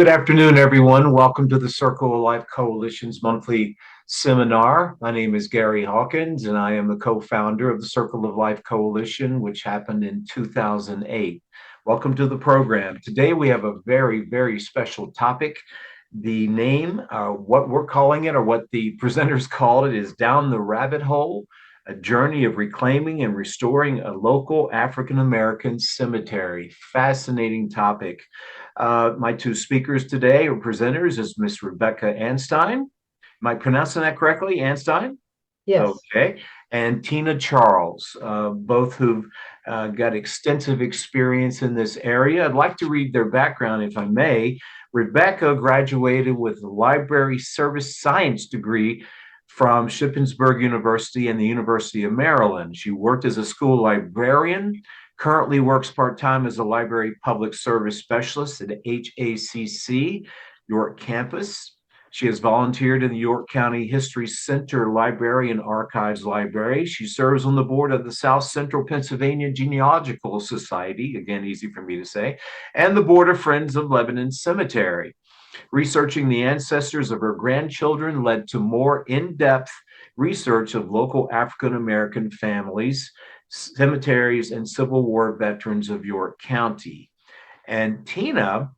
Good afternoon, everyone. Welcome to the Circle of Life Coalition's monthly seminar. My name is Gary Hawkins, and I am the co-founder of the Circle of Life Coalition, which happened in 2008. Welcome to the program. Today, we have a very special topic. The name, what we're calling it, or what the presenters called it, is Down the Rabbit Hole, a journey of reclaiming and restoring a local African American cemetery. Fascinating topic. My two speakers today or presenters is Miss Rebecca Anstine. Am I pronouncing that correctly? Anstine? Yes. Okay. And Tina Charles, both who've got extensive experience in this area. I'd like to read their background, if I may. Rebecca graduated with a library service science degree from Shippensburg University and the University of Maryland. She worked as a school librarian, currently works part-time as a library public service specialist at HACC York campus. She has volunteered in the York County History Center Library and Archives Library. She serves on the board of the South Central Pennsylvania Genealogical Society, again, easy for me to say, and the board of Friends of Lebanon Cemetery. Researching the ancestors of her grandchildren led to more in-depth research of local African American families, cemeteries, and Civil War veterans of York County. And Tina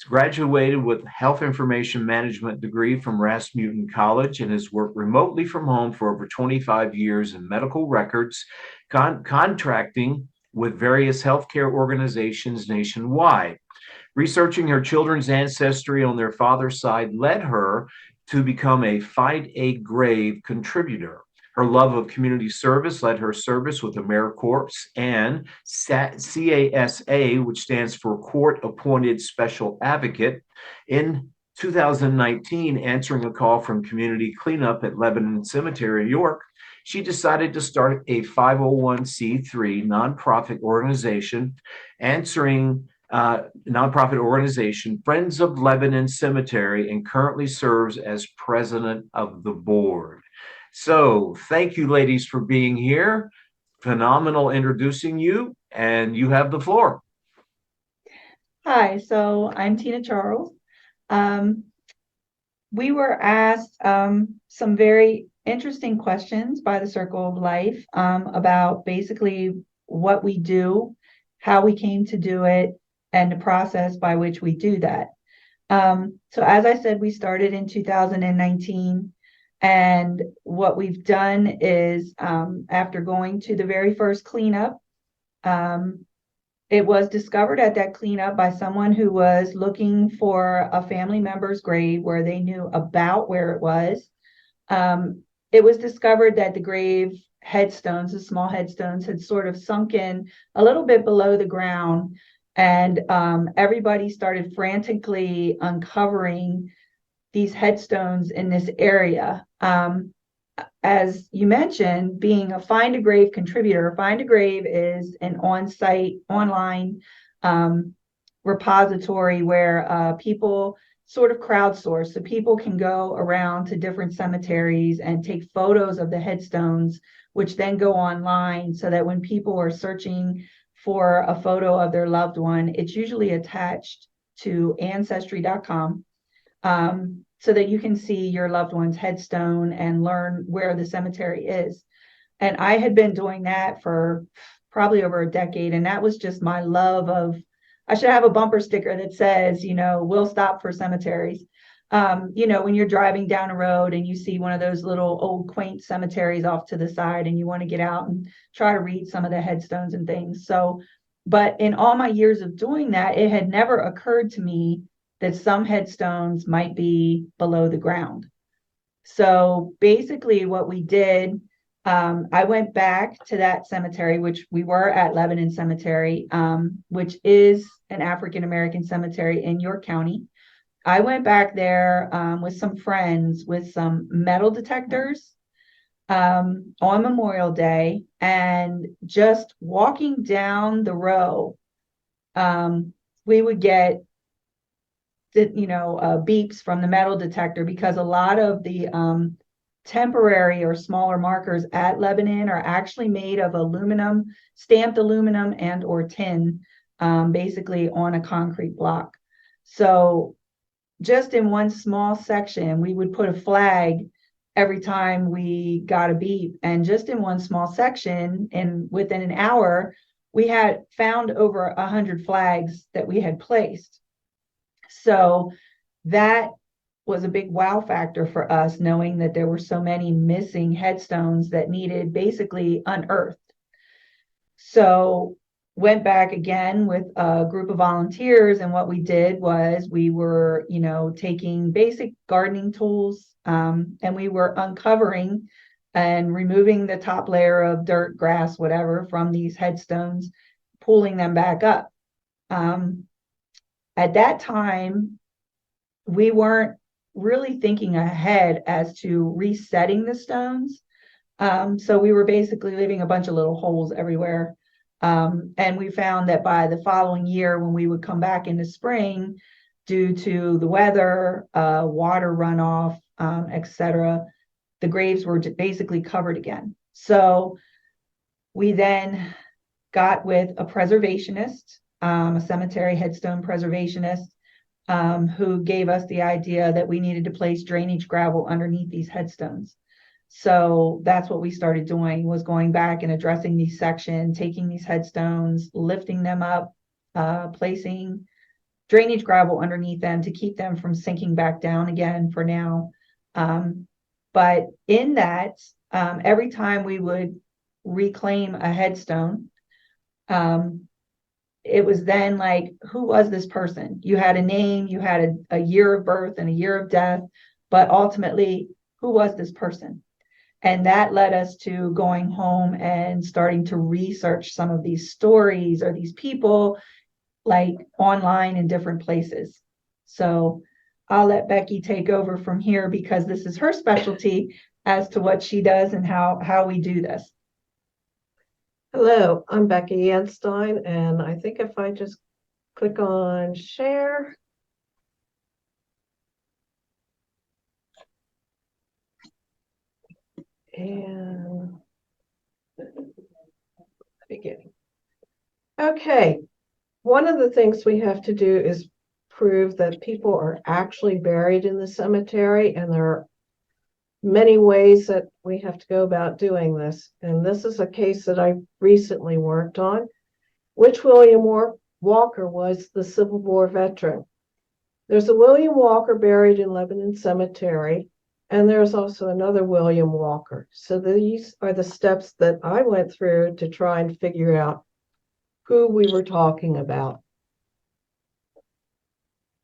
graduated with a health information management degree from Rasmussen College and has worked remotely from home for over 25 years in medical records, contracting with various healthcare organizations nationwide. Researching her children's ancestry on their father's side led her to become a Find a Grave contributor. Her love of community service led her service with AmeriCorps and CASA, which stands for Court Appointed Special Advocate. In 2019, answering a call from community cleanup at Lebanon Cemetery, York, she decided to start a 501c3 nonprofit organization, Friends of Lebanon Cemetery, and currently serves as president of the board. So thank you, ladies, for being here. Phenomenal introducing you, and you have the floor. Hi, so I'm Tina Charles. Um, we were asked some very interesting questions by the Circle of Life about basically what we do, how we came to do it, and the process by which we do that. So as I said, we started in 2019. And what we've done is after going to the very first cleanup, um, it was discovered at that cleanup by someone who was looking for a family member's grave where they knew about where it was. It was discovered that the grave headstones, the small headstones, had sort of sunken a little bit below the ground. And everybody started frantically uncovering these headstones in this area. As you mentioned, being a Find a Grave contributor, Find a Grave is an on-site, online repository where people sort of crowdsource. So people can go around to different cemeteries and take photos of the headstones, which then go online so that when people are searching for a photo of their loved one, it's usually attached to ancestry.com. So that you can see your loved one's headstone and learn where the cemetery is. And I had been doing that for probably over a decade. And that was just my love of, I should have a bumper sticker that says, we'll stop for cemeteries. When you're driving down a road and you see one of those little old quaint cemeteries off to the side and you want to get out and try to read some of the headstones and things. So, but in all my years of doing that, it had never occurred to me that some headstones might be below the ground. So basically what we did, I went back to that cemetery, which we were at Lebanon Cemetery, which is an African-American cemetery in York County. I went back there with some friends with some metal detectors on Memorial Day, and just walking down the row, we would get beeps from the metal detector because a lot of the temporary or smaller markers at Lebanon are actually made of aluminum, stamped aluminum and or tin, basically on a concrete block. So just in one small section, we would put a flag every time we got a beep. And just in one small section, and within an hour, we had found over 100 flags that we had placed. So that was a big wow factor for us, knowing that there were so many missing headstones that needed basically unearthed. So went back again with a group of volunteers, and what we did was we were, taking basic gardening tools, and we were uncovering and removing the top layer of dirt, grass, whatever, from these headstones, pulling them back up. At that time, we weren't really thinking ahead as to resetting the stones. So we were basically leaving a bunch of little holes everywhere. And we found that by the following year, when we would come back in the spring, due to the weather, water runoff, etc., the graves were basically covered again. So we then got with a preservationist, a cemetery headstone preservationist, who gave us the idea that we needed to place drainage gravel underneath these headstones. So that's what we started doing, was going back and addressing these sections, taking these headstones, lifting them up, placing drainage gravel underneath them to keep them from sinking back down again for now. But in that, every time we would reclaim a headstone, it was then like, who was this person? You had a name, you had a year of birth and a year of death, but ultimately, who was this person? And that led us to going home and starting to research some of these stories or these people, like online in different places. So I'll let Becky take over from here, because this is her specialty as to what she does and how we do this. Hello, I'm Becky Anstine, and I think if I just click on share. And beginning. Okay, one of the things we have to do is prove that people are actually buried in the cemetery, and there are many ways that we have to go about doing this. And this is a case that I recently worked on, which William Walker was the Civil War veteran. There's a William Walker buried in Lebanon Cemetery, and there's also another William Walker. So these are the steps that I went through to try and figure out who we were talking about.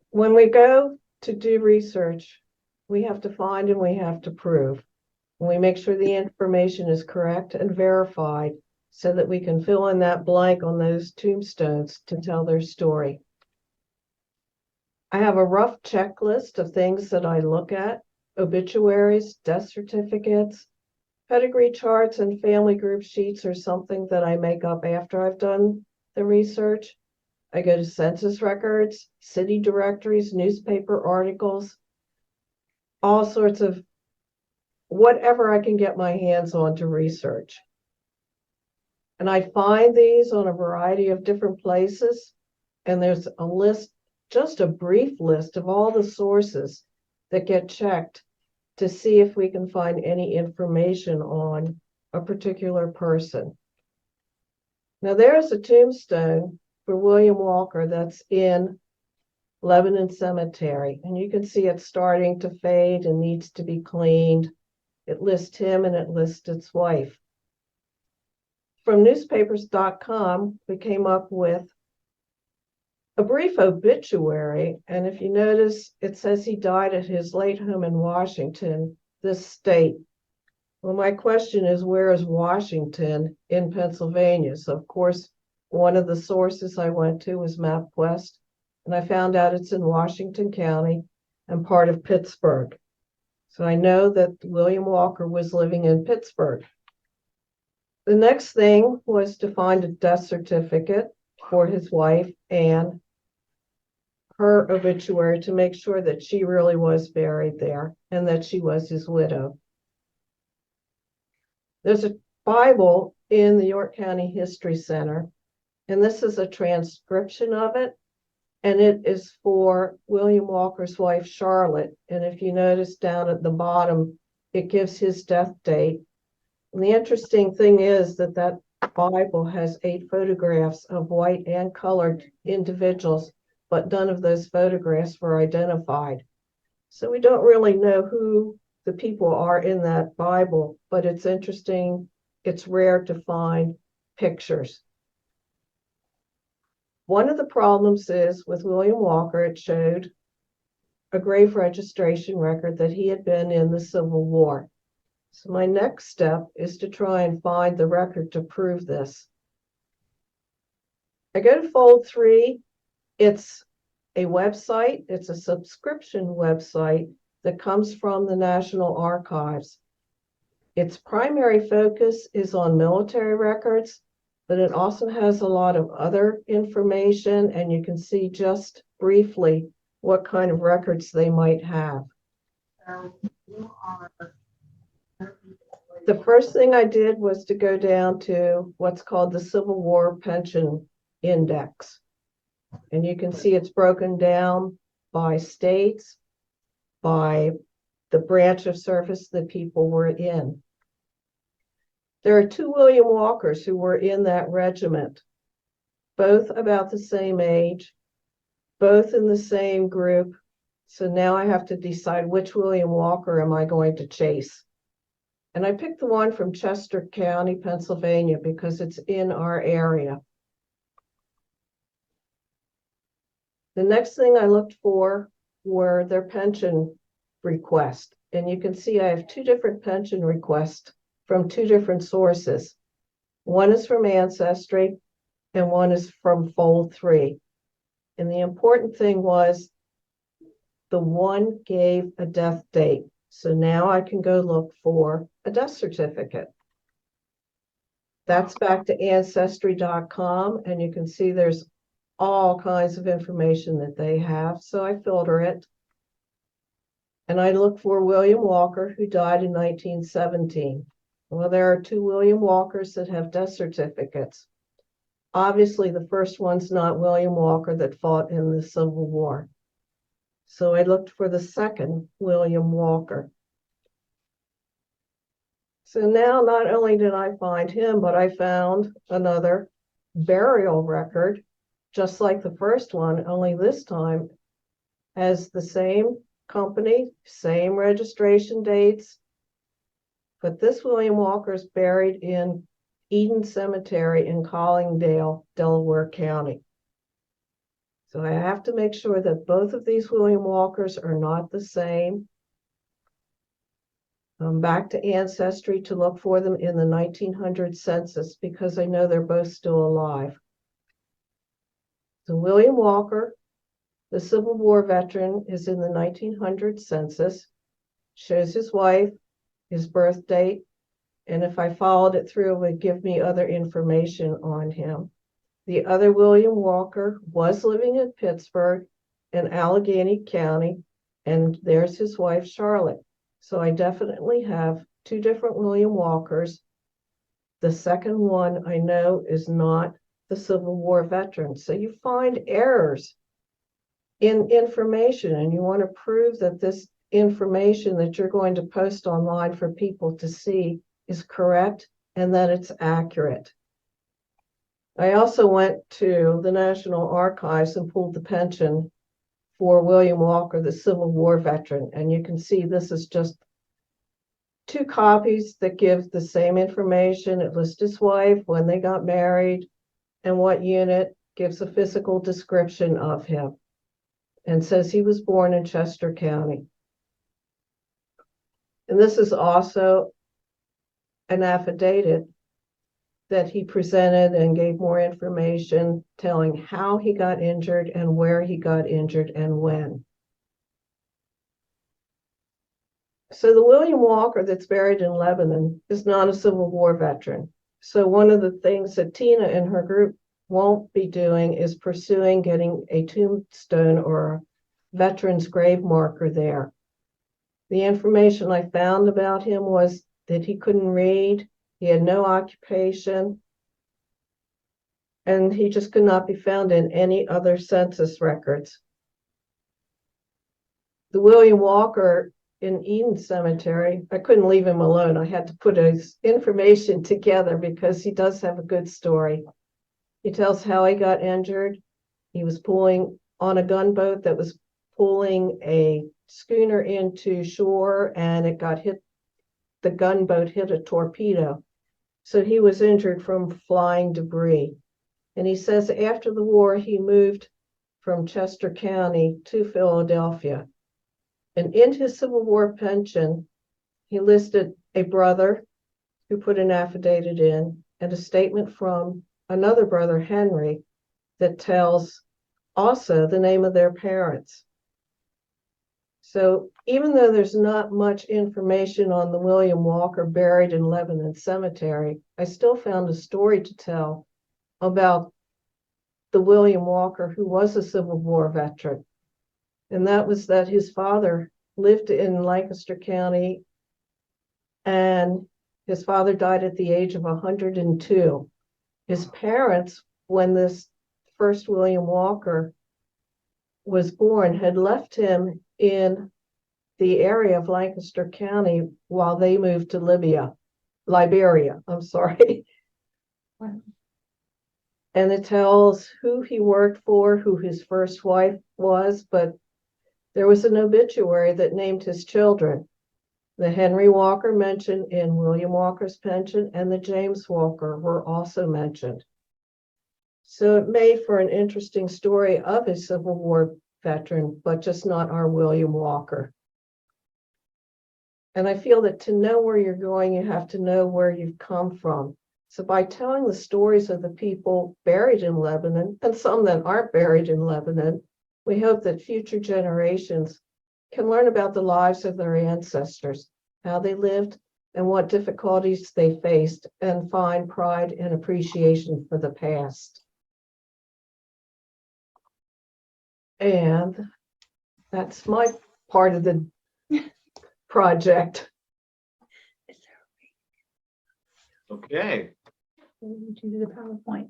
When we go to do research, we have to find and we have to prove. And we make sure the information is correct and verified so that we can fill in that blank on those tombstones to tell their story. I have a rough checklist of things that I look at: obituaries, death certificates, pedigree charts, and family group sheets are something that I make up after I've done the research. I go to census records, city directories, newspaper articles, all sorts of whatever I can get my hands on to research. And I find these on a variety of different places. And there's a list, just a brief list of all the sources that get checked to see if we can find any information on a particular person. Now, there's a tombstone for William Walker that's in Lebanon Cemetery, and you can see it's starting to fade and needs to be cleaned. It lists him and it lists its wife. From newspapers.com, we came up with a brief obituary, and if you notice, it says he died at his late home in Washington, this state. Well, my question is, where is Washington in Pennsylvania? So, of course, one of the sources I went to was MapQuest, and I found out it's in Washington County and part of Pittsburgh. So I know that William Walker was living in Pittsburgh. The next thing was to find a death certificate for his wife and her obituary to make sure that she really was buried there and that she was his widow. There's a Bible in the York County History Center, and this is a transcription of it. and it is for William Walker's wife, Charlotte. And if you notice down at the bottom, it gives his death date. And the interesting thing is that that Bible has 8 photographs of white and colored individuals, but none of those photographs were identified. So we don't really know who the people are in that Bible, but it's interesting. It's rare to find pictures. One of the problems is with William Walker, it showed a grave registration record that he had been in the Civil War. So my next step is to try and find the record to prove this. I go to Fold 3. It's a website. It's a subscription website that comes from the National Archives. Its primary focus is on military records, but it also has a lot of other information, and you can see just briefly what kind of records they might have. The first thing I did was to go down to what's called the Civil War Pension Index. And you can see it's broken down by states, by the branch of service that people were in. There are 2 William Walkers who were in that regiment, both about the same age, both in the same group. So now I have to decide which William Walker am I going to chase. And I picked the one from Chester County, Pennsylvania, because it's in our area. The next thing I looked for were their pension requests. And you can see I have 2 different pension requests from 2 different sources. One is from Ancestry and one is from Fold 3. And the important thing was the one gave a death date. So now I can go look for a death certificate. That's back to Ancestry.com, and you can see there's all kinds of information that they have. So I filter it. And I look for William Walker, who died in 1917. Well, there are 2 William Walkers that have death certificates. Obviously, the first one's not William Walker that fought in the Civil War. So I looked for the second William Walker. So now not only did I find him, but I found another burial record, just like the first one, only this time has the same company, same registration dates. But this William Walker is buried in Eden Cemetery in Collingdale, Delaware County. So I have to make sure that both of these William Walkers are not the same. I'm back to Ancestry to look for them in the 1900 census because I know they're both still alive. So William Walker, the Civil War veteran, is in the 1900 census, shows his wife, his birth date, and if I followed it through, it would give me other information on him. The other William Walker was living in Pittsburgh in Allegheny County, and there's his wife, Charlotte. So I definitely have 2 different William Walkers. The second one I know is not the Civil War veteran. So you find errors in information, and you want to prove that this information that you're going to post online for people to see is correct and that it's accurate. I also went to the National Archives and pulled the pension for William Walker, the Civil War veteran. And you can see this is just 2 copies that give the same information. It lists his wife, when they got married, and what unit, gives a physical description of him, and says he was born in Chester County. And this is also an affidavit that he presented and gave more information telling how he got injured and where he got injured and when. So the William Walker that's buried in Lebanon is not a Civil War veteran. So one of the things that Tina and her group won't be doing is pursuing getting a tombstone or a veteran's grave marker there. The information I found about him was that he couldn't read, he had no occupation, and he just could not be found in any other census records. The William Walker in Eden Cemetery, I couldn't leave him alone. I had to put his information together because he does have a good story. He tells how he got injured. He was pulling on a gunboat that was pulling a schooner into shore, and it got hit. The gunboat hit a torpedo. So he was injured from flying debris. And he says after the war, he moved from Chester County to Philadelphia. And in his Civil War pension, he listed a brother who put an affidavit in and a statement from another brother, Henry, that tells also the name of their parents. So even though there's not much information on the William Walker buried in Lebanon Cemetery, I still found a story to tell about the William Walker who was a Civil War veteran. And that was that his father lived in Lancaster County, and his father died at the age of 102. His parents, when this first William Walker was born, had left him in the area of Lancaster County while they moved to Liberia, I'm sorry. Wow. And it tells who he worked for, who his first wife was, but there was an obituary that named his children. The Henry Walker mentioned in William Walker's pension and the James Walker were also mentioned. So it made for an interesting story of a Civil War veteran, but just not our William Walker. And I feel that to know where you're going, you have to know where you've come from. So by telling the stories of the people buried in Lebanon, and some that aren't buried in Lebanon, we hope that future generations can learn about the lives of their ancestors, how they lived, and what difficulties they faced, and find pride and appreciation for the past. And that's my part of the project. Okay. Do the PowerPoint.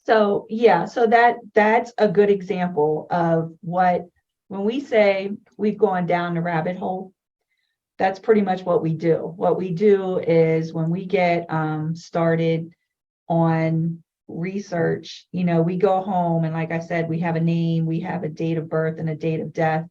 So yeah, so that's a good example of what, when we say we've gone down the rabbit hole, that's pretty much what we do. What we do is when we get started on research, we go home and, like I said, we have a name, we have a date of birth and a date of death.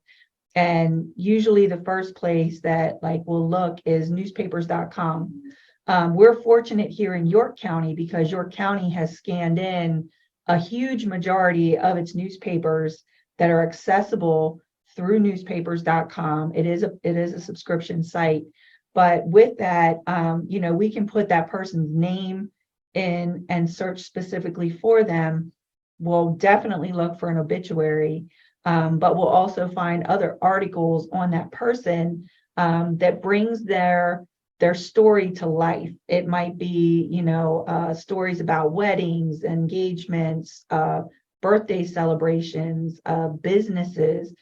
And usually the first place that we'll look is newspapers.com. We're fortunate here in York County because York County has scanned in a huge majority of its newspapers that are accessible through newspapers.com. It is a subscription site, but with that, we can put that person's name in and search specifically for them. We'll definitely look for an obituary, but we'll also find other articles on that person that brings their story to life. It might be, stories about weddings, engagements, birthday celebrations, businesses,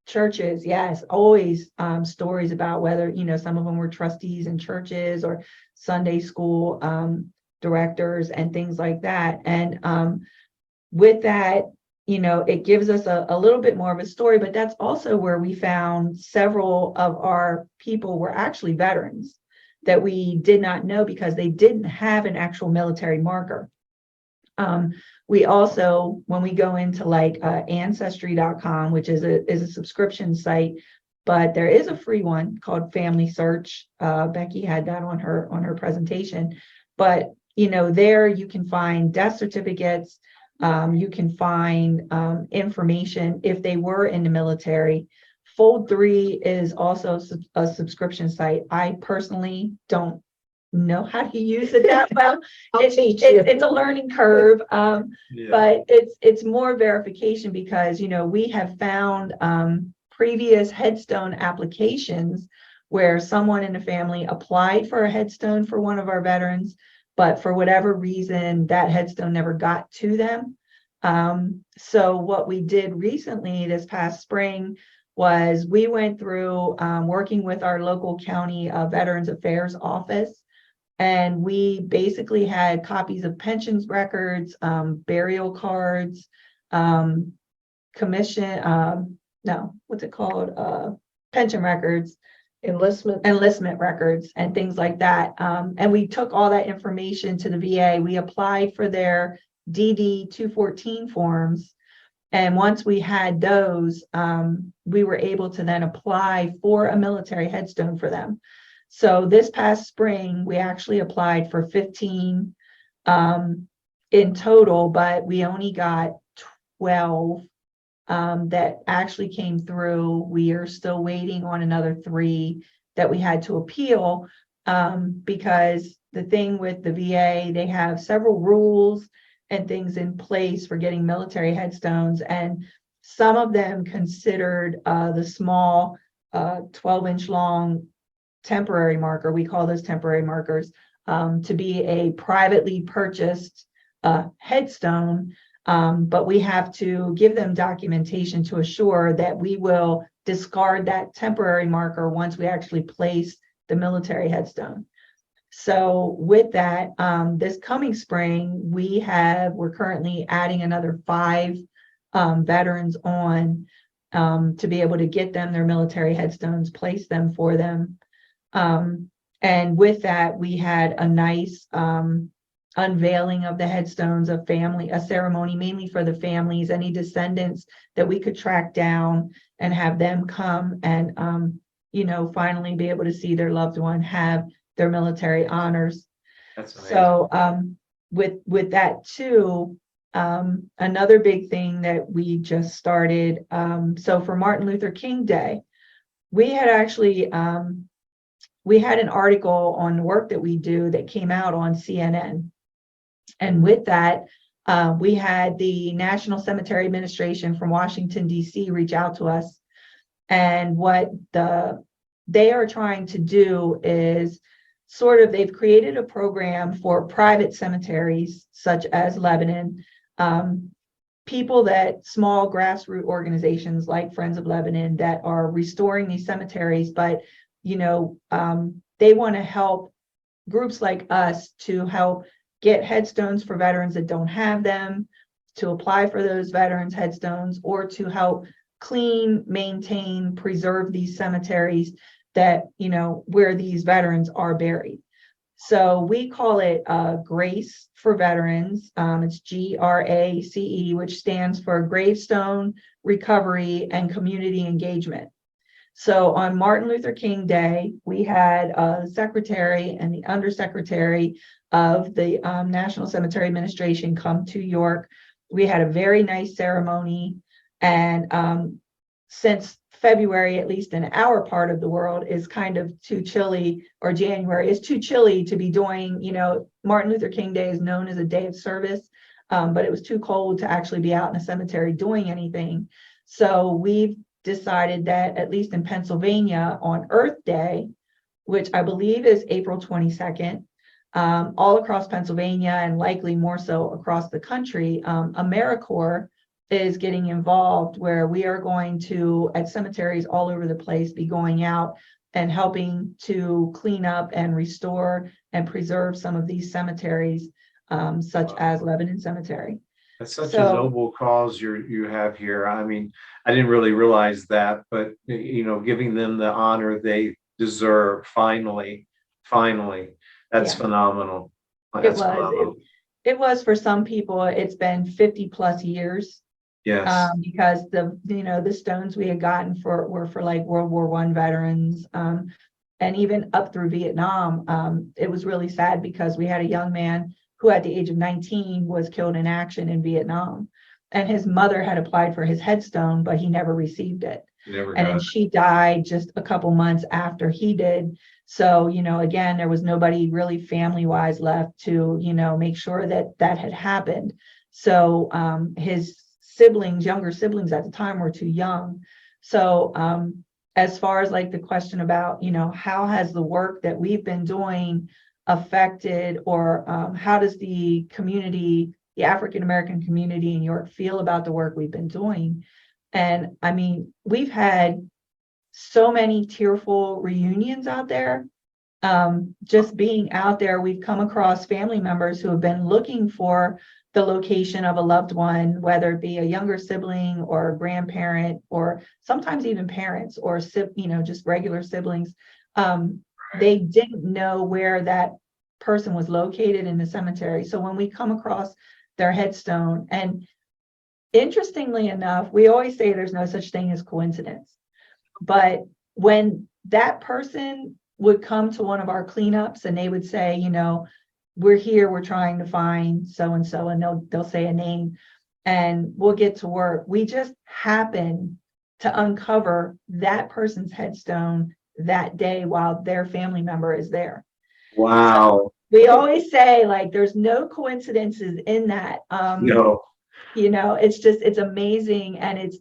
churches. Yes, always stories about whether, some of them were trustees in churches or Sunday school directors and things like that. And with that, it gives us a little bit more of a story, but that's also where we found several of our people were actually veterans that we did not know because they didn't have an actual military marker. We also, when we go into ancestry.com, which is a subscription site, but there is a free one called Family Search. Becky had that on her presentation, but there you can find death certificates. You can find information if they were in the military. Fold 3 is also a subscription site. I personally don't know how to use it that well. I'll teach you. It's a learning curve, Yeah. but it's more verification because we have found previous headstone applications where someone in the family applied for a headstone for one of our veterans, but for whatever reason, that headstone never got to them. So what we did recently this past spring was we went through working with our local county Veterans Affairs office. And we basically had copies of pensions records, burial cards, commission, no, what's it called? Pension records, enlistment records, and things like that. And we took all that information to the VA. We applied for their DD 214 forms. And once we had those, we were able to then apply for a military headstone for them. So this past spring, we actually applied for 15 in total, but we only got 12 that actually came through. We are still waiting on another 3 that we had to appeal, because the thing with the VA, they have several rules and things in place for getting military headstones, and some of them considered the small 12-inch long temporary marker, we call those temporary markers, to be a privately purchased headstone. But we have to give them documentation to assure that we will discard that temporary marker once we actually place the military headstone. So with that, this coming spring, we're currently adding another 5 veterans on to be able to get them their military headstones, place them for them. And with that, we had a nice unveiling of the headstones, a ceremony mainly for the families, any descendants that we could track down and have them come and, finally be able to see their loved one have their military honors. That's amazing. So with that too, another big thing that we just started, so for Martin Luther King Day, we had actually we had an article on the work that we do that came out on CNN. And with that, we had the National Cemetery Administration from Washington, D.C. reach out to us. And what they are trying to do is they've created a program for private cemeteries, such as Lebanon, small grassroots organizations like Friends of Lebanon that are restoring these cemeteries, but they want to help groups like us to help get headstones for veterans that don't have them, to apply for those veterans headstones, or to help clean, maintain, preserve these cemeteries that, where these veterans are buried. So we call it GRACE for veterans. It's GRACE, which stands for Gravestone Recovery and Community Engagement. So on Martin Luther King Day, we had a secretary and the undersecretary of the National Cemetery Administration come to York. We had a very nice ceremony. And since February, at least in our part of the world, is kind of too chilly, or January is too chilly to be doing, Martin Luther King Day is known as a day of service, but it was too cold to actually be out in a cemetery doing anything. So we've decided that, at least in Pennsylvania, on Earth Day, which I believe is April 22nd, all across Pennsylvania and likely more so across the country, AmeriCorps is getting involved, where we are going to, at cemeteries all over the place, be going out and helping to clean up and restore and preserve some of these cemeteries, such as Lebanon Cemetery. That's such a noble cause you have here. I mean, I didn't really realize that, but giving them the honor they deserve. Finally, that's phenomenal. That's phenomenal. It was for some people. It's been 50 plus years. Yes. Because the stones we had gotten were for like World War I veterans, and even up through Vietnam. It was really sad because we had a young man who at the age of 19 was killed in action in Vietnam, and his mother had applied for his headstone, but he never received it. And then she died just a couple months after he did. So, again, there was nobody really family-wise left to, make sure that had happened. So his younger siblings at the time, were too young. So as far as like the question about, how has the work that we've been doing affected, or how does the community, the African-American community in York, feel about the work we've been doing? And I mean, we've had so many tearful reunions out there. just being out there, we've come across family members who have been looking for the location of a loved one, whether it be a younger sibling or a grandparent, or sometimes even parents or just regular siblings. They didn't know where that person was located in the cemetery. So when we come across their headstone, and interestingly enough, we always say there's no such thing as coincidence. But when that person would come to one of our cleanups and they would say, we're here, we're trying to find so and so, and they'll say a name, and we'll get to work. We just happen to uncover that person's headstone that day while their family member is there. Wow. We always say, like, there's no coincidences in that. No. It's amazing. And it's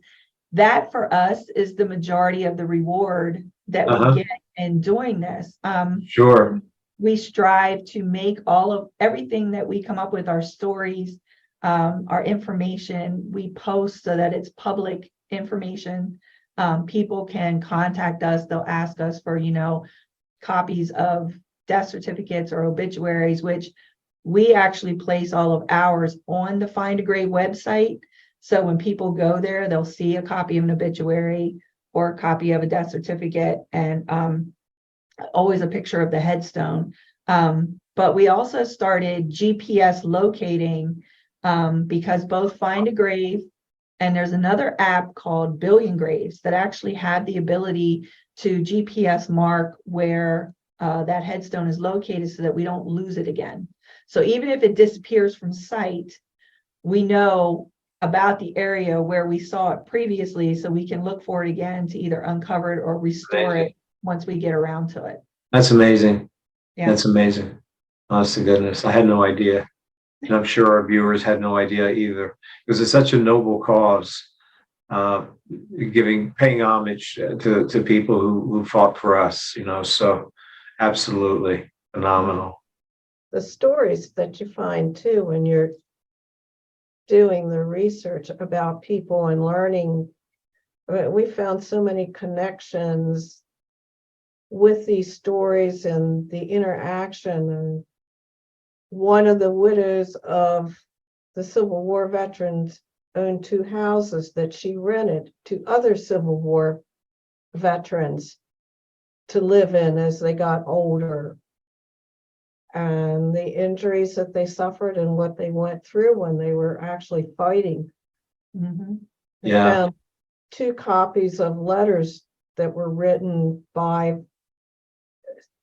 that for us is the majority of the reward that we get in doing this. Sure. We strive to make all of everything that we come up with, our stories, our information, we post so that it's public information. People can contact us. They'll ask us for, copies of death certificates or obituaries, which we actually place all of ours on the Find a Grave website. So when people go there, they'll see a copy of an obituary or a copy of a death certificate, and always a picture of the headstone. But we also started GPS locating because both Find a Grave and there's another app called Billion Graves that actually have the ability to GPS mark where that headstone is located so that we don't lose it again. So even if it disappears from sight, we know about the area where we saw it previously, so we can look for it again to either uncover it or restore it once we get around to it. That's amazing. Yeah. That's amazing. Honest to goodness, I had no idea. And I'm sure our viewers had no idea either, because it's such a noble cause, paying homage to people who fought for us, so absolutely phenomenal. The stories that you find too when you're doing the research about people and learning, we found so many connections with these stories and the interaction. And one of the widows of the Civil War veterans owned 2 houses that she rented to other Civil War veterans to live in as they got older. And the injuries that they suffered and what they went through when they were actually fighting. Mm-hmm. We Yeah. found 2 copies of letters that were written by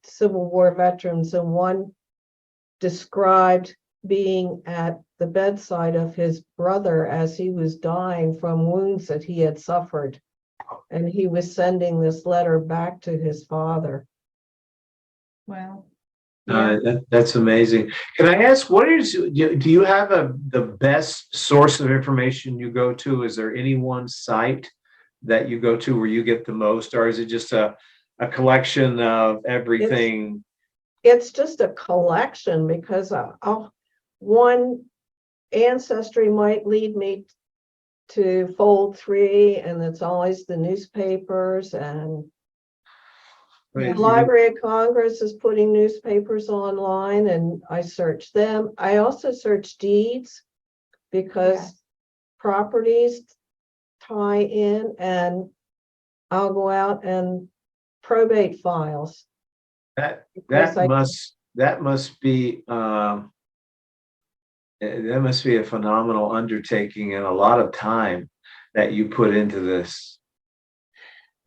Civil War veterans, and one described being at the bedside of his brother as he was dying from wounds that he had suffered. And he was sending this letter back to his father. Wow. That's amazing. Can I ask, do you have the best source of information you go to? Is there any one site that you go to where you get the most, or is it just a collection of everything? It's just a collection, because one ancestry might lead me to fold 3, and it's always the newspapers, and the Library of Congress is putting newspapers online, and I search them. I also search deeds, because properties tie in, and I'll go out and probate files. That must be a phenomenal undertaking and a lot of time that you put into this.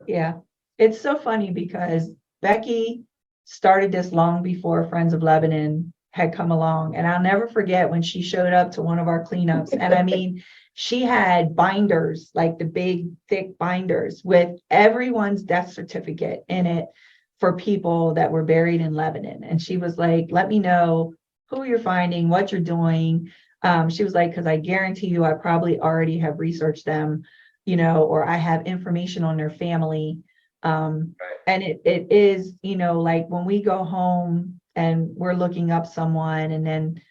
Yeah, it's so funny because Becky started this long before Friends of Lebanon had come along. And I'll never forget when she showed up to one of our cleanups. And I mean, she had binders, like the big, thick binders with everyone's death certificate in it for people that were buried in Lebanon. And she was like, let me know who you're finding, what you're doing. She was like, because I guarantee you, I probably already have researched them, or I have information on their family. And it is, like when we go home and we're looking up someone, and then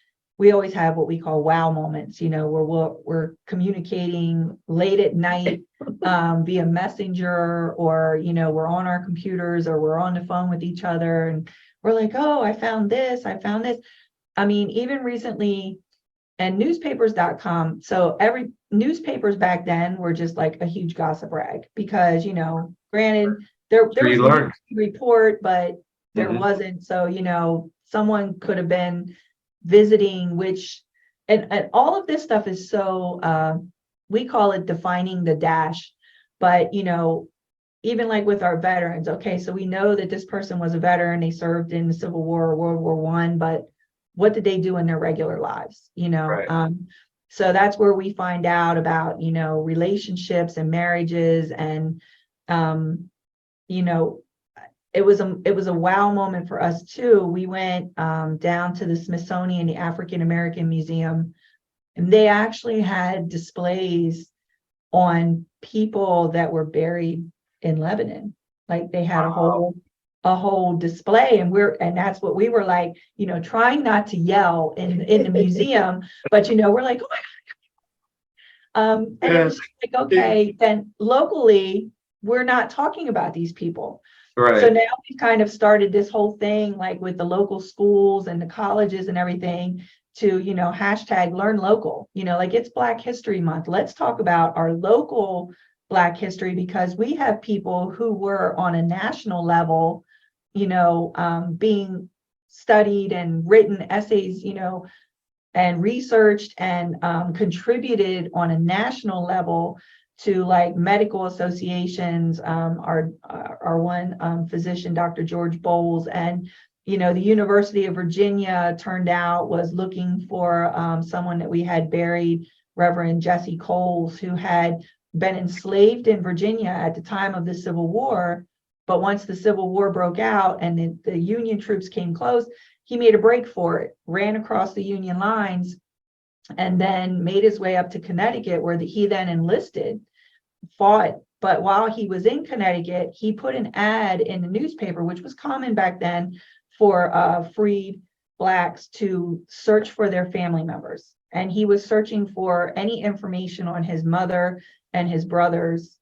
we always have what we call wow moments, where we're communicating late at night via messenger, or we're on our computers, or we're on the phone with each other, and we're like, oh, I found this. I mean, even recently, and newspapers.com. So every newspapers back then were just like a huge gossip rag, because, granted, there Sure, was you a learned. news report, but there Mhm. wasn't. So, someone could have been visiting, and all of this stuff is so, we call it defining the dash. But, even like with our veterans, okay, so we know that this person was a veteran, they served in the Civil War or World War I, but what did they do in their regular lives? Right. So that's where we find out about, relationships and marriages, and you know, it was a wow moment for us too. We went down to the Smithsonian, the African American Museum, and they actually had displays on people that were buried in Lebanon. Like they had a whole display, and that's what we were like, trying not to yell in the museum, but we're like, oh my and it was Yes. just like, okay, then locally, we're not talking about these people. So Right. now we've kind of started this whole thing, like with the local schools and the colleges and everything, to, hashtag learn local, like it's Black History Month. Let's talk about our local Black history, because we have people who were on a national level, being studied and written essays, and researched and contributed on a national level to like medical associations. Our one physician, Dr. George Bowles, and the University of Virginia turned out was looking for someone that we had buried, Reverend Jesse Coles, who had been enslaved in Virginia at the time of the Civil War. But once the Civil War broke out and the Union troops came close, he made a break for it, ran across the Union lines, and then made his way up to Connecticut, where he then enlisted, fought. But while he was in Connecticut, he put an ad in the newspaper, which was common back then, for freed Blacks to search for their family members. And he was searching for any information on his mother and his brothers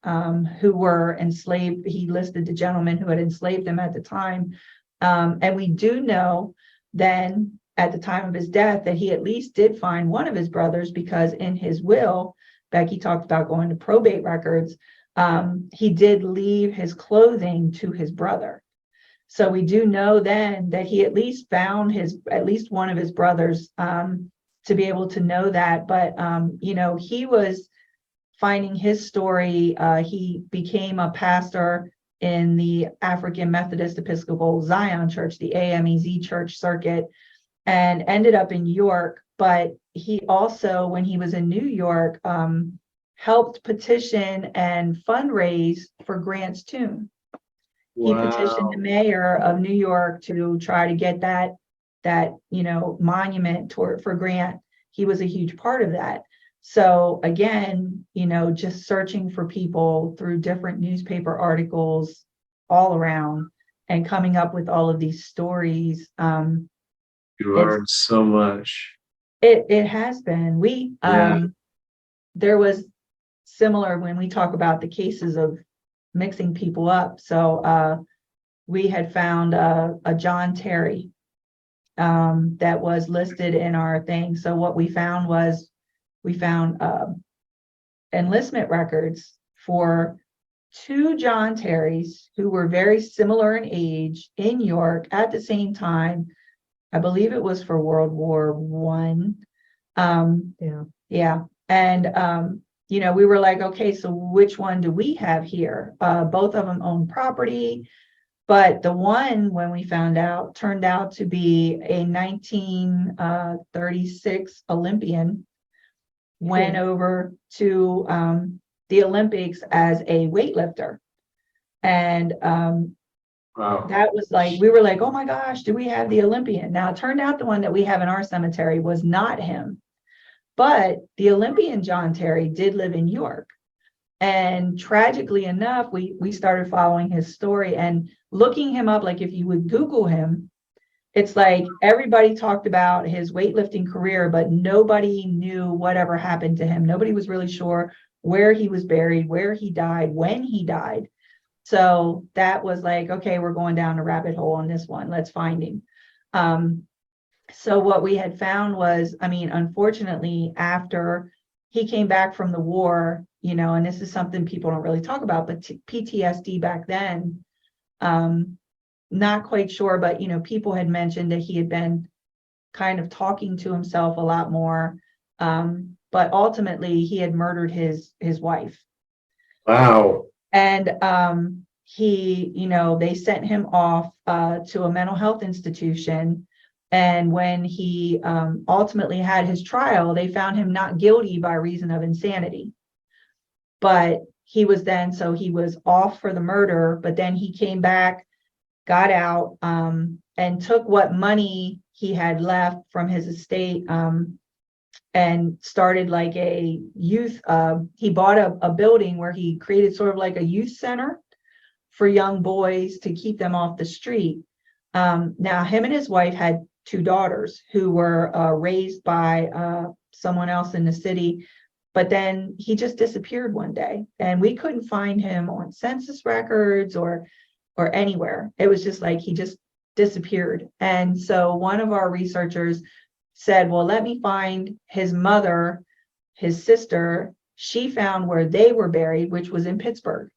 who were enslaved. He listed the gentleman who had enslaved them at the time. And we do know then, at the time of his death, that he at least did find one of his brothers, because in his will, Becky talked about going to probate records, he did leave his clothing to his brother. So we do know then that he at least found at least one of his brothers, to be able to know that. But he was finding his story. He became a pastor in the African Methodist Episcopal Zion Church, the AMEZ church circuit, and ended up in New York. But he also, when he was in New York, helped petition and fundraise for Grant's tomb. He petitioned the Wow. mayor of New York to try to get that monument for Grant. He was a huge part of that. So again, just searching for people through different newspaper articles all around, and coming up with all of these stories. You It's learned so much. it has been. Yeah. There was similar when we talk about the cases of mixing people up. So we had found a John Terry that was listed in our thing. So what we found was, we found enlistment records for two John Terrys who were very similar in age in York at the same time. I believe it was for World War One. Yeah. And we were like, okay, so which one do we have here? Both of them own property, but the one, when we found out, turned out to be a 1936 Olympian, went over to the Olympics as a weightlifter. And Wow. that was like, we were like, oh my gosh, do we have the Olympian? Now, it turned out the one that we have in our cemetery was not him. But the Olympian John Terry did live in York. And tragically enough, we started following his story and looking him up. Like if you would Google him, it's like everybody talked about his weightlifting career, but nobody knew whatever happened to him. Nobody was really sure where he was buried, where he died, when he died. So that was like, okay, we're going down a rabbit hole on this one. Let's find him. So what we had found was, I mean, unfortunately, after he came back from the war, and this is something people don't really talk about, but PTSD back then, not quite sure, but people had mentioned that he had been kind of talking to himself a lot more. But ultimately he had murdered his wife. Wow. And they sent him off to a mental health institution. And when he ultimately had his trial, they found him not guilty by reason of insanity. But he was off for the murder, but then he came back, got out, and took what money he had left from his estate, and started like a youth, he bought a building where he created sort of like a youth center for young boys to keep them off the street. Now, him and his wife had 2 daughters who were raised by someone else in the city, but then he just disappeared one day, and we couldn't find him on census records or anywhere. It was just like he just disappeared. And so one of our researchers said, well, let me find his mother, his sister. She found where they were buried, which was in Pittsburgh.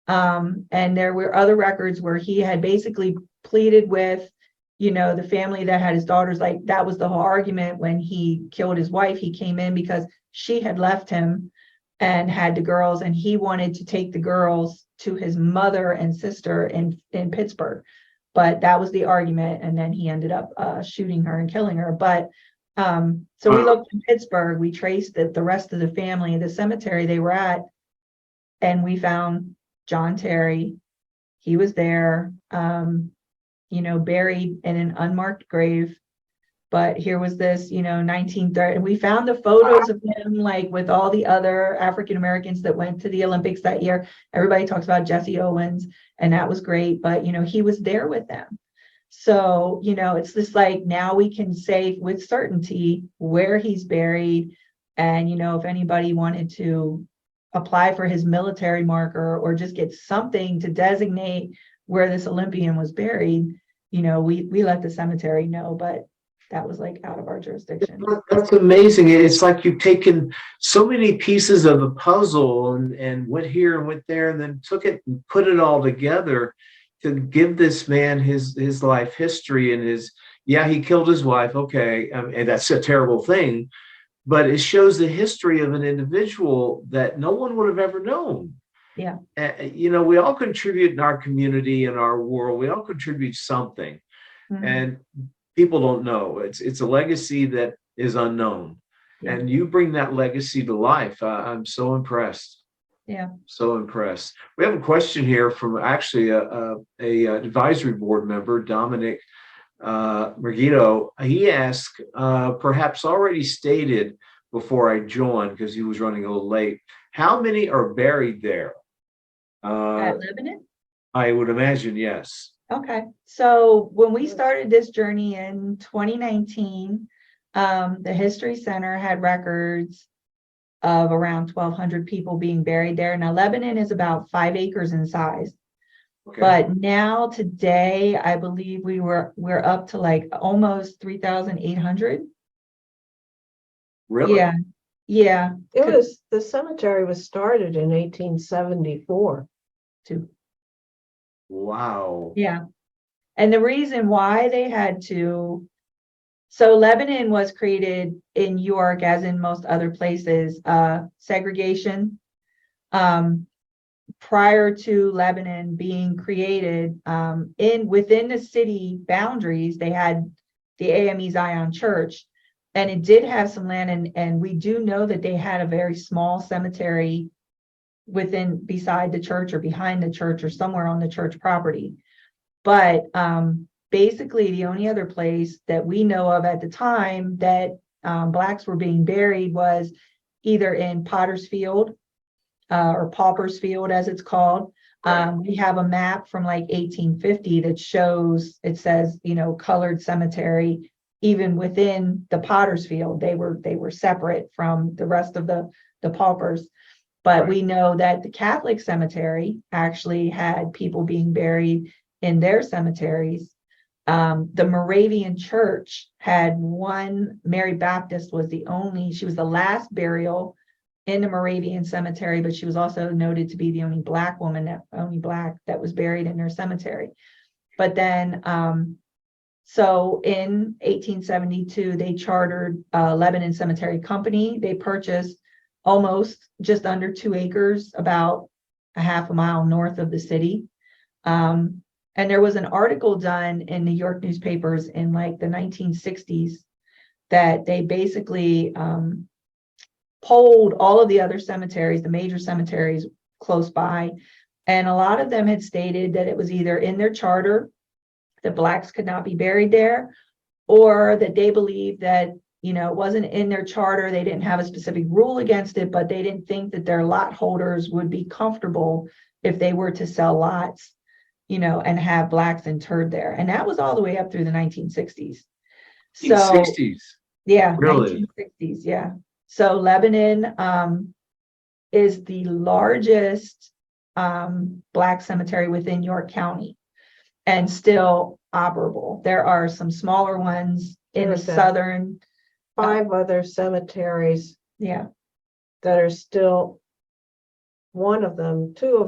And there were other records where he had basically pleaded with, the family that had his daughters. Like, that was the whole argument when he killed his wife. He came in because she had left him and had the girls, and he wanted to take the girls to his mother and sister in Pittsburgh. But that was the argument, and then he ended up shooting her and killing her. But so we looked in Pittsburgh, we traced the rest of the family, the cemetery they were at, and we found John Terry. He was there, buried in an unmarked grave. But here was this, 1930, and we found the photos of him, like with all the other African Americans that went to the Olympics that year. Everybody talks about Jesse Owens, and that was great, but he was there with them. So, it's just like, now we can say with certainty where he's buried. And, if anybody wanted to apply for his military marker or just get something to designate where this Olympian was buried, we let the cemetery know, but that was like out of our jurisdiction. That's amazing. It's like you've taken so many pieces of a puzzle and went here and went there, and then took it and put it all together to give this man his life history and he killed his wife. Okay. And that's a terrible thing, but it shows the history of an individual that no one would have ever known. Yeah. We all contribute in our community, in our world. We all contribute something. Mm-hmm. And people don't know. It's a legacy that is unknown. Yeah. And you bring that legacy to life. I'm so impressed. Yeah. So impressed. We have a question here from actually a advisory board member, Dominic Merguito. He asked, perhaps already stated before I joined, because he was running a little late, how many are buried there? At Lebanon? I would imagine, yes. Okay. So when we started this journey in 2019, the History Center had records of around 1,200 people being buried there. Now, Lebanon is about 5 acres in size. Okay. But now today, I believe we're up to like almost 3,800. Really? Yeah. Yeah. The cemetery was started in 1874. Too. Wow. Yeah. And the reason why they had to, so Lebanon was created in New York, as in most other places, segregation. Prior to Lebanon being created, within the city boundaries, they had the AME Zion Church, and it did have some land, and we do know that they had a very small cemetery beside the church or behind the church or somewhere on the church property. But basically the only other place that we know of at the time that Blacks were being buried was either in Potter's Field or Pauper's Field, as it's called, Right. We have a map from like 1850 that shows, it says, colored cemetery. Even within the Potter's Field, they were separate from the rest of the paupers. But Right. we know that the Catholic cemetery actually had people being buried in their cemeteries. The Moravian Church had one. Mary Baptist was she was the last burial in the Moravian cemetery, but she was also noted to be the only Black that was buried in their cemetery. But then, so in 1872, they chartered Lebanon Cemetery Company. They purchased almost just under 2 acres, about a half a mile north of the city. And there was an article done in New York newspapers in like the 1960s that they basically polled all of the other cemeteries, the major cemeteries close by. And a lot of them had stated that it was either in their charter that Blacks could not be buried there, or that they believed that, it wasn't in their charter. They didn't have a specific rule against it, but they didn't think that their lot holders would be comfortable if they were to sell lots, and have Blacks interred there. And that was all the way up through the 1960s. So 60s. yeah, Really? 1960s, yeah. So Lebanon is the largest Black cemetery within York County and still operable. There are some smaller ones in the There's southern, 5 other cemeteries yeah, that are still, 2 of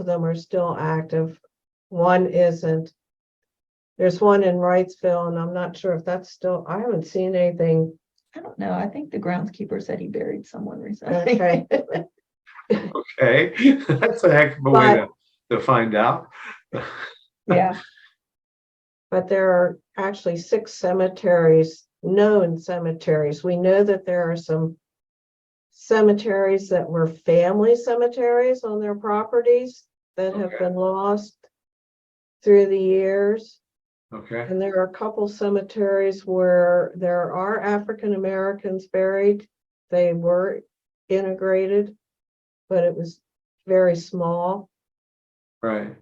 them are still active. One isn't. There's one in Wrightsville, and I'm not sure if that's still, I haven't seen anything. I don't know. I think the groundskeeper said he buried someone recently. Okay. Okay. That's a heck of a way to find out. Yeah, But there are actually 6 cemeteries, known cemeteries. We know that there are some cemeteries that were family cemeteries on their properties that have Okay. been lost through the years. Okay. And there are a couple cemeteries where there are African Americans buried. They were integrated, but it was very small. Right.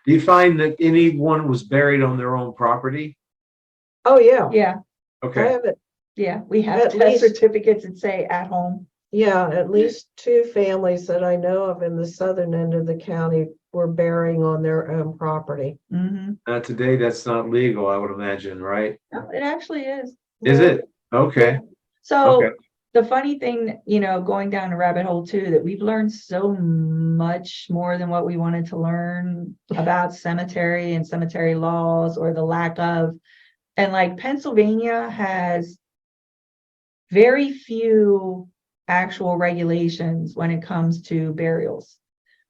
Do you find that anyone was buried on their own property? Oh, yeah. yeah, I Okay. have it. yeah. We have At death least- certificates that say at home. Yeah, at least 2 families that I know of in the southern end of the county were burying on their own property. Mm-hmm. Today, that's not legal, I would imagine, right? No, it actually is. Is it? Okay. So Okay. the funny thing, going down a rabbit hole too, that we've learned so much more than what we wanted to learn about cemetery and cemetery laws, or the lack of. And like Pennsylvania has very few actual regulations when it comes to burials.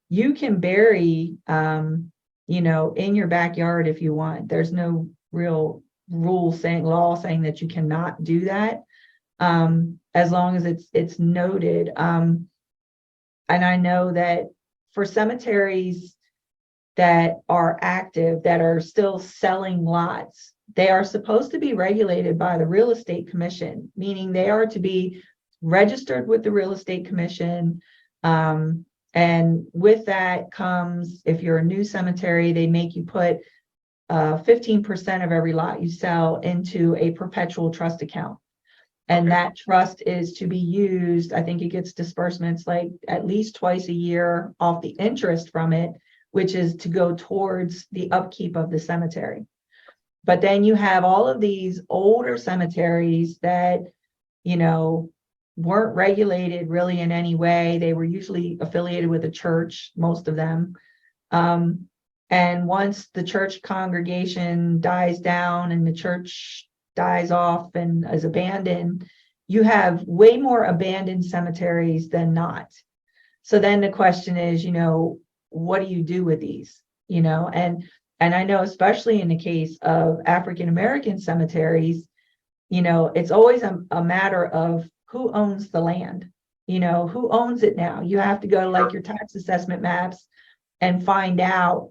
You can bury, in your backyard if you want. There's no real law saying that you cannot do that, as long as it's noted. And I know that for cemeteries that are active, that are still selling lots, they are supposed to be regulated by the Real Estate Commission, meaning they are to be registered with the Real Estate Commission. And with that comes, if you're a new cemetery, they make you put 15% of every lot you sell into a perpetual trust account. And Okay. that trust is to be used, I think it gets disbursements like at least twice a year off the interest from it, which is to go towards the upkeep of the cemetery. But then you have all of these older cemeteries that, weren't regulated really in any way. They were usually affiliated with a church, most of them. And once the church congregation dies down and the church dies off and is abandoned, you have way more abandoned cemeteries than not. So then the question is, what do you do with these? And I know, especially in the case of African American cemeteries, it's always a matter of who owns the land, who owns it now. You have to go to like your tax assessment maps and find out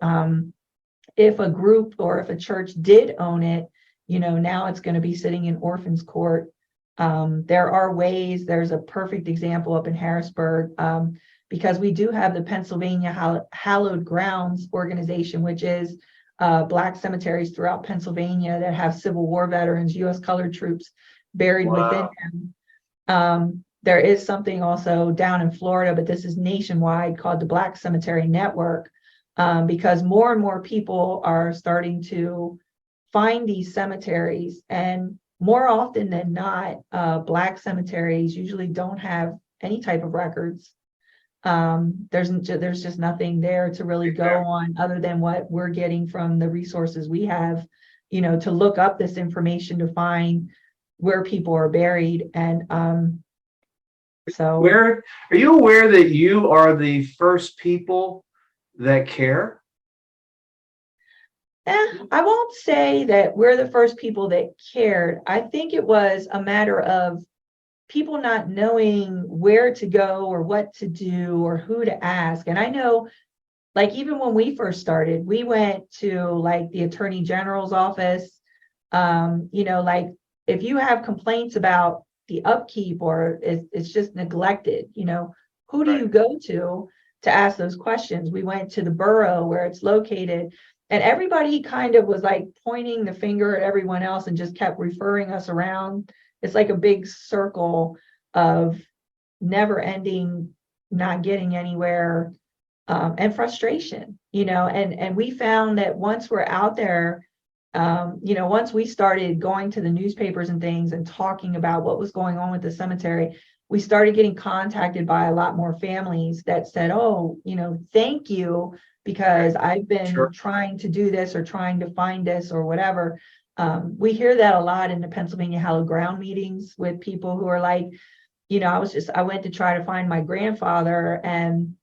if a group or if a church did own it. Now it's going to be sitting in orphans court. There are ways. There's a perfect example up in Harrisburg. because we do have the Pennsylvania Hallowed Grounds organization, which is Black cemeteries throughout Pennsylvania that have Civil War veterans, U.S. colored troops buried within them. There is something also down in Florida, but this is nationwide, called the Black Cemetery Network, because more and more people are starting to find these cemeteries, and more often than not, Black cemeteries usually don't have any type of records. There's just nothing there to really go on other than what we're getting from the resources we have, to look up this information to find where people are buried. And so Where are you aware that you are the first people that care? I won't say that we're the first people that cared. I think it was a matter of people not knowing where to go or what to do or who to ask. And I know, like, even when we first started, we went to like the Attorney General's office. Like, if you have complaints about the upkeep or it's just neglected, who do you go to ask those questions? We went to the borough where it's located, and everybody kind of was like pointing the finger at everyone else and just kept referring us around. It's like a big circle of never ending, not getting anywhere, and frustration, and we found that once we're out there, once we started going to the newspapers and things and talking about what was going on with the cemetery, we started getting contacted by a lot more families that said, oh, thank you, because I've been trying to do this or trying to find this or whatever. We hear that a lot in the Pennsylvania Hallowed Ground meetings with people who are like, I went to try to find my grandfather, and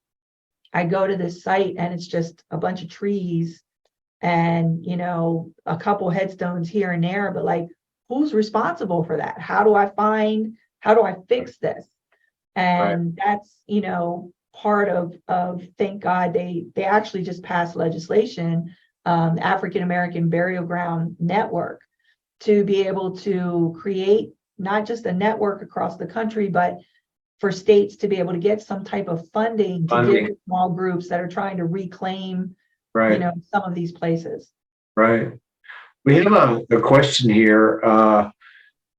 I go to this site and it's just a bunch of trees and, a couple headstones here and there, but like, who's responsible for that? How do I fix this? And that's, part of, thank God they actually just passed legislation, African American Burial Ground Network, to be able to create not just a network across the country, but for states to be able to get some type of funding to give to small groups that are trying to reclaim, some of these places. Right. We have a question here,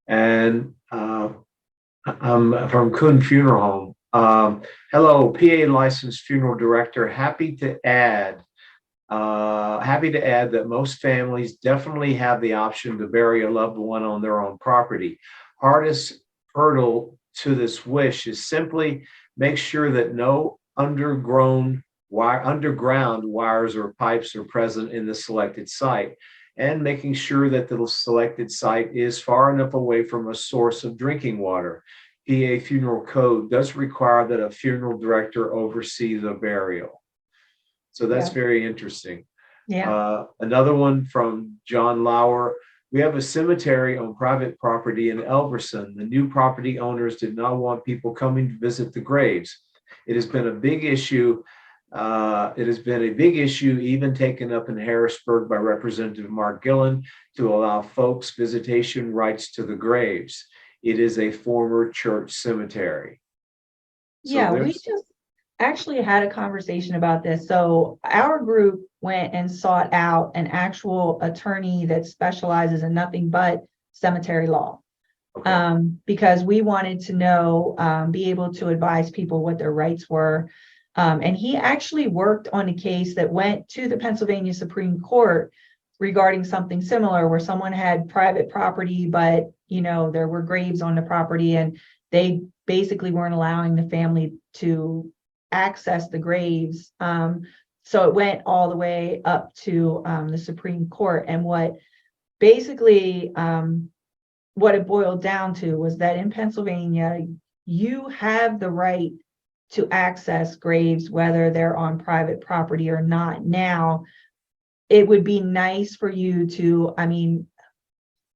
and I'm from Kuhn Funeral Home. Hello, PA licensed funeral director. Happy to add that most families definitely have the option to bury a loved one on their own property. Hardest hurdle to this wish is simply make sure that no underground wires or pipes are present in the selected site, and making sure that the selected site is far enough away from a source of drinking water. PA Funeral Code does require that a funeral director oversee the burial. So that's very interesting. Another one from John Lauer. We have a cemetery on private property in Elverson. The new property owners did not want people coming to visit the graves. It has been a big issue. Even taken up in Harrisburg by Representative Mark Gillen to allow folks visitation rights to the graves. It is a former church cemetery. We just actually had a conversation about this. So our group went and sought out an actual attorney that specializes in nothing but cemetery law. Because we wanted to know, be able to advise people what their rights were. And he actually worked on a case that went to the Pennsylvania Supreme Court regarding something similar, where someone had private property, but there were graves on the property, and they basically weren't allowing the family to access the graves. So it went all the way up to the Supreme Court. And what it boiled down to was that in Pennsylvania, you have the right to access graves, whether they're on private property or not. Now, it would be nice for you to,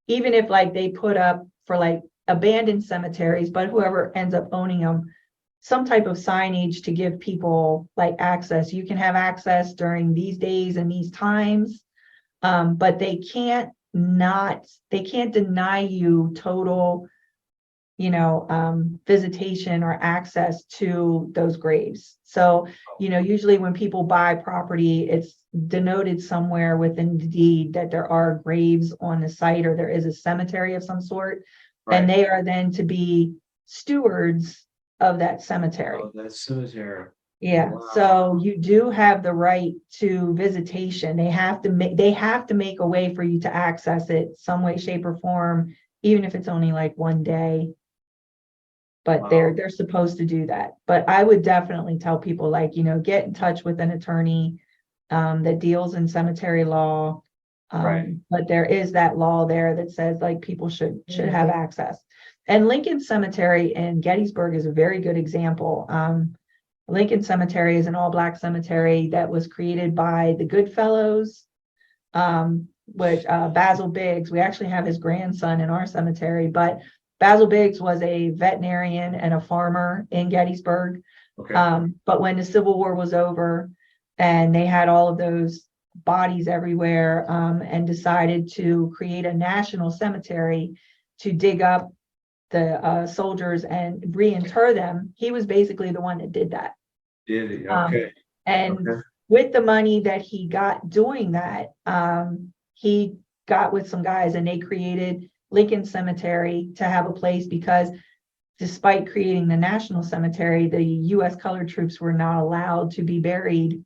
even if like they put up for like abandoned cemeteries, but whoever ends up owning them, some type of signage to give people like access. You can have access during these days and these times, but they can't deny you total visitation or access to those graves. So, usually when people buy property, it's denoted somewhere within the deed that there are graves on the site, or there is a cemetery of some sort, and Right. they are then to be stewards of that cemetery. Oh, that cemetery. Yeah, Wow. so you do have the right to visitation. They have to make a way for you to access it some way, shape, or form, even if it's only like one day. But Wow. they're supposed to do that. But I would definitely tell people, like, get in touch with an attorney that deals in cemetery law. Right. But there is that law there that says, like, people should have access. And Lincoln Cemetery in Gettysburg is a very good example. Lincoln Cemetery is an all-black cemetery that was created by the Goodfellows, which Basil Biggs. We actually have his grandson in our cemetery, but Basil Biggs was a veterinarian and a farmer in Gettysburg. Okay. But when the Civil War was over and they had all of those bodies everywhere, and decided to create a national cemetery to dig up the soldiers and reinter them, he was basically the one that did that. Did he? Okay. And Okay. with the money that he got doing that, he got with some guys and they created Lincoln Cemetery to have a place, because despite creating the National Cemetery, the U.S. colored troops were not allowed to be buried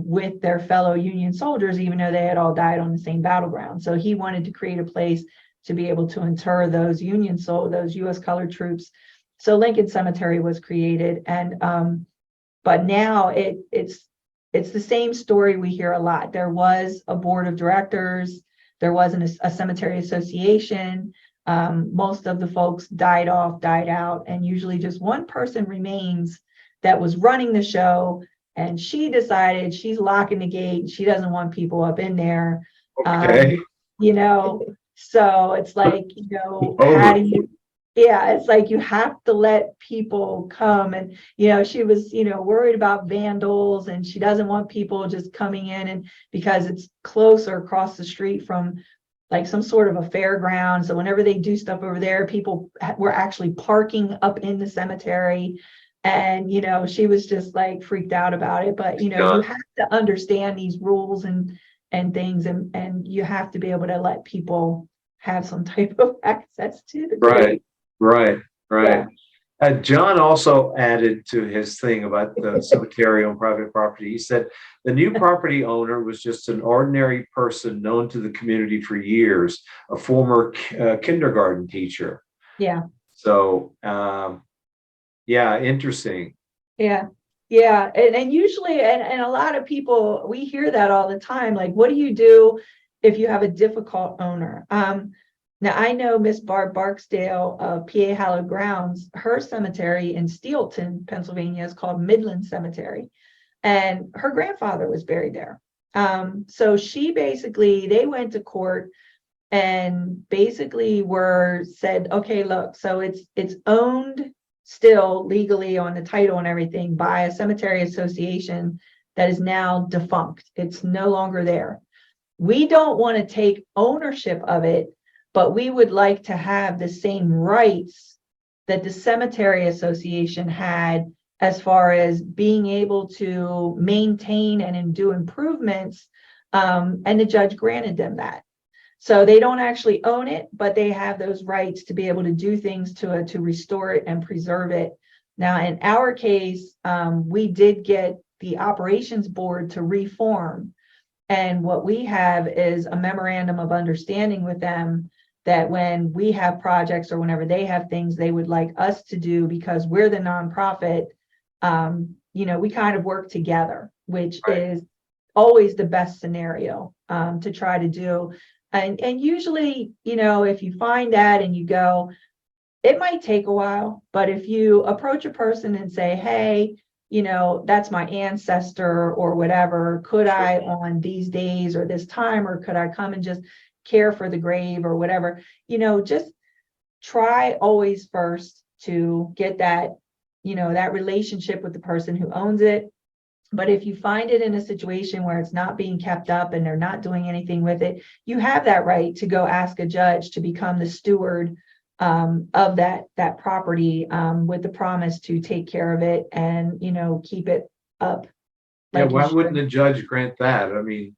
with their fellow Union soldiers, even though they had all died on the same battleground. So he wanted to create a place to be able to inter those those U.S. colored troops. So Lincoln Cemetery was created, and but now it's the same story we hear a lot. There was a board of directors, there wasn't a cemetery association. Most of the folks died out, and usually just one person remains that was running the show. And she decided she's locking the gate. She doesn't want people up in there. Okay. So it's like, how do you, yeah, it's like you have to let people come. And, she was, worried about vandals, and she doesn't want people just coming in, and because it's closer across the street from like some sort of a fairground. So whenever they do stuff over there, people were actually parking up in the cemetery. And, she was just like freaked out about it. But, you have to understand these rules and things, and you have to be able to let people have some type of access to the grave. Right. Yeah. John also added to his thing about the cemetery on private property. He said the new property owner was just an ordinary person known to the community for years, a former kindergarten teacher. Yeah. So, yeah, interesting. Yeah. Yeah. And usually, and a lot of people, we hear that all the time. Like, what do you do if you have a difficult owner? Now, I know Miss Barb Barksdale of PA Hallowed Grounds, her cemetery in Steelton, Pennsylvania is called Midland Cemetery. And her grandfather was buried there. So they went to court and basically said, okay, look, so it's owned still legally on the title and everything by a cemetery association that is now defunct. It's no longer there. We don't want to take ownership of it, but we would like to have the same rights that the cemetery association had, as far as being able to maintain and do improvements. And the judge granted them that. So they don't actually own it, but they have those rights to be able to do things to restore it and preserve it. Now, in our case, we did get the operations board to reform. And what we have is a memorandum of understanding with them that when we have projects or whenever they have things they would like us to do, because we're the nonprofit, we kind of work together, which is always the best scenario to try to do. And usually, if you find that and you go, it might take a while, but if you approach a person and say, hey, that's my ancestor or whatever, could I on these days or this time, or could I come and just care for the grave or whatever, just try always first to get that, that relationship with the person who owns it. But if you find it in a situation where it's not being kept up and they're not doing anything with it, you have that right to go ask a judge to become the steward of that property, with the promise to take care of it and, keep it up Yeah, like it why wouldn't should. the judge grant that? I mean,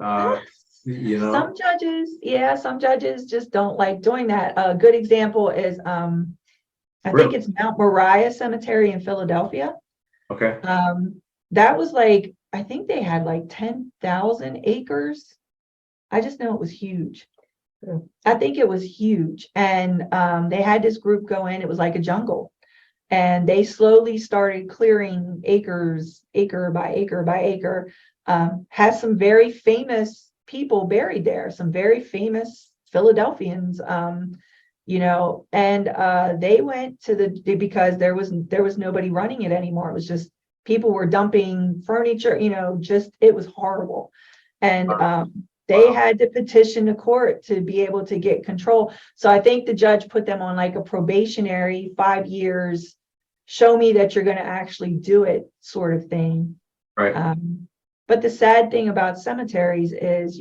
Uh, you Some know, judges, yeah, some judges just don't like doing that. A good example is, I think really? it's Mount Moriah Cemetery in Philadelphia. Okay. That was like, I think they had like 10,000 acres. I just know it was huge. Yeah. I think it was huge. And they had this group go in, it was like a jungle. And they slowly started clearing acres, acre by acre by acre. Has some very famous people buried there, some very famous Philadelphians. And they went to because there was nobody running it anymore. It was just people were dumping furniture, just it was horrible. And they Wow. had to petition the court to be able to get control. So I think the judge put them on like a probationary 5 years, show me that you're going to actually do it sort of thing. Right. But the sad thing about cemeteries is,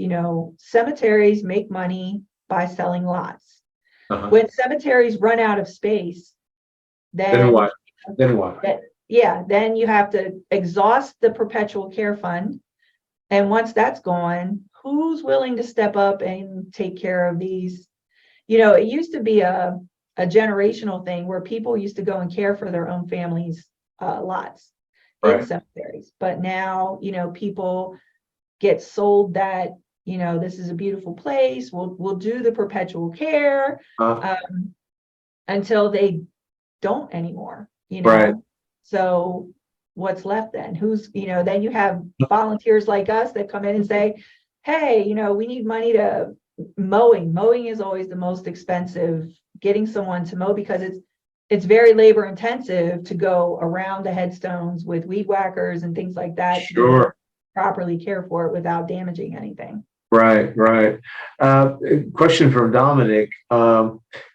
cemeteries make money by selling lots. Uh-huh. When cemeteries run out of space, Then then what? Then what? then you have to exhaust the perpetual care fund. And once that's gone, who's willing to step up and take care of these? It used to be a generational thing where people used to go and care for their own families' lots in Right. cemeteries. But now, people get sold that, this is a beautiful place. We'll do the perpetual care Uh, until they don't anymore, right. So what's left then? Then you have volunteers like us that come in and say, hey, we need money to mowing. Mowing is always the most expensive, getting someone to mow because it's very labor intensive to go around the headstones with weed whackers and things like that to be able to Sure. properly care for it without damaging anything. Right. Right. Question from Dominic.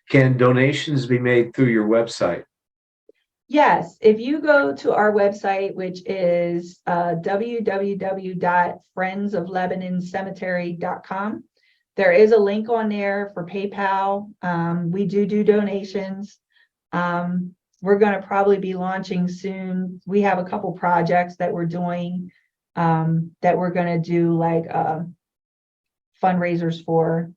Can donations be made through your website? Yes, if you go to our website, which is www.friendsoflebanoncemetery.com, there is a link on there for PayPal. We do donations. We're going to probably be launching soon. We have a couple projects that we're doing, that we're going to do like fundraisers for,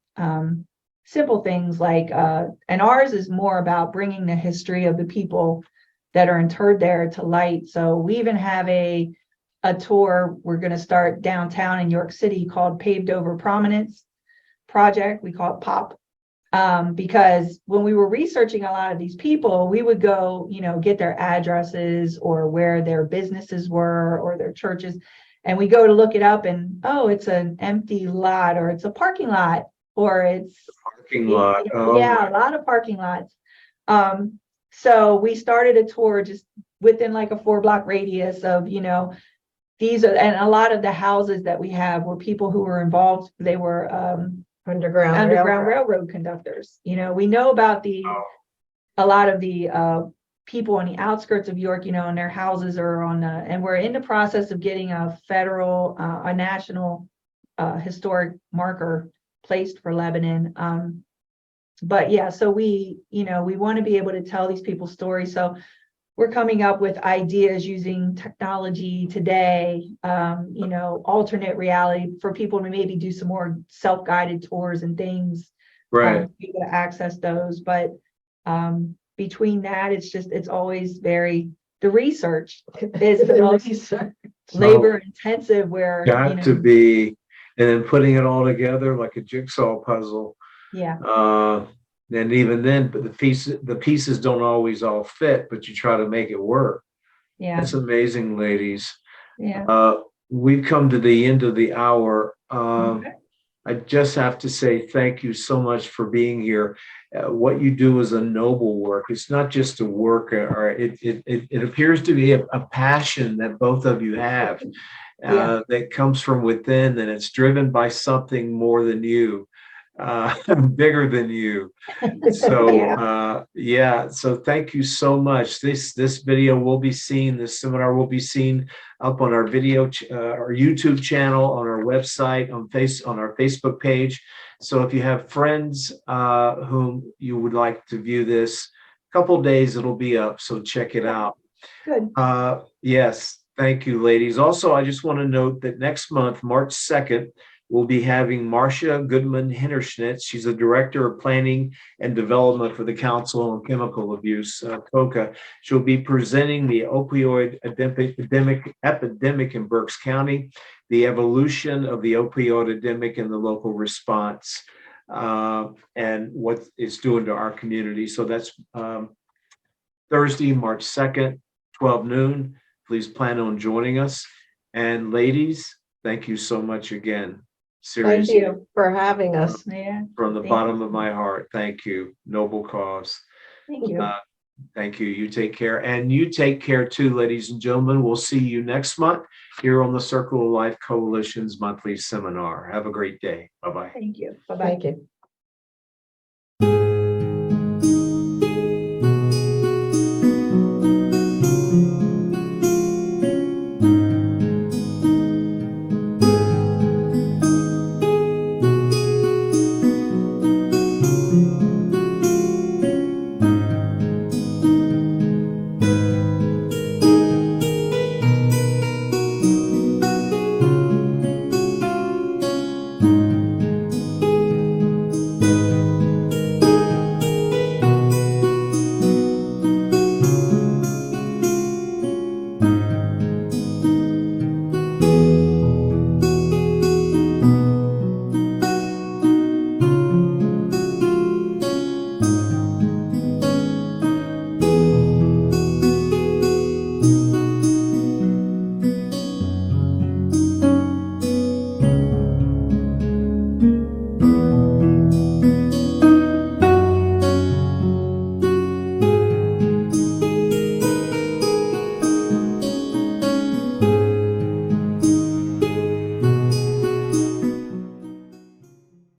simple things like, and ours is more about bringing the history of the people that are interred there to light. So we even have a tour we're going to start downtown in York City called Paved Over Prominence Project. We call it POP. Because when we were researching a lot of these people, we would go, get their addresses or where their businesses were or their churches. And we go to look it up and, oh, it's an empty lot or it's a parking lot or it's Parking lot. Oh, yeah, a lot of parking lots. So we started a tour just within like a 4-block radius of, these are, and a lot of the houses that we have were people who were involved. They were Underground railroad conductors. We know about a lot of the people on the outskirts of York, and their houses are and we're in the process of getting a federal, a national historic marker placed for Lebanon. But yeah, so we want to be able to tell these people's stories. So we're coming up with ideas using technology today, alternate reality for people to maybe do some more self-guided tours and things, right. to be able to access those. But between that, it's always the research is the most labor intensive where, Got to be, and then putting it all together like a jigsaw puzzle. yeah. And even then, but the pieces don't always all fit, but you try to make it work. Yeah. That's amazing, ladies. Yeah. We've come to the end of the hour. Okay. I just have to say thank you so much for being here. What you do is a noble work. It's not just a work, or it appears to be a passion that both of you have, Yeah. that comes from within, and it's driven by something more than you. bigger than you. So so thank you so much. This video will be seen, this seminar will be seen up on our our YouTube channel, on our website, on our Facebook page. So if you have friends whom you would like to view this, couple days it'll be up, so check it out. Good. Yes, thank you, ladies. Also, I just want to note that next month, March 2nd, we'll be having Marcia Goodman Hinterschnitz. She's the Director of Planning and Development for the Council on Chemical Abuse, COCA. She'll be presenting the opioid epidemic in Berks County, the evolution of the opioid epidemic and the local response, and what it's doing to our community. So that's Thursday, March 2nd, 12 noon. Please plan on joining us. And ladies, thank you so much again. Thank Seriously, you for having us. Yeah. from the Thank bottom you. of my heart, thank you. Noble cause. Thank you. Thank you. You take care. And you take care too, ladies and gentlemen. We'll see you next month here on the Circle of Life Coalition's monthly seminar. Have a great day. Bye-bye. Thank you. Bye-bye. Thank you.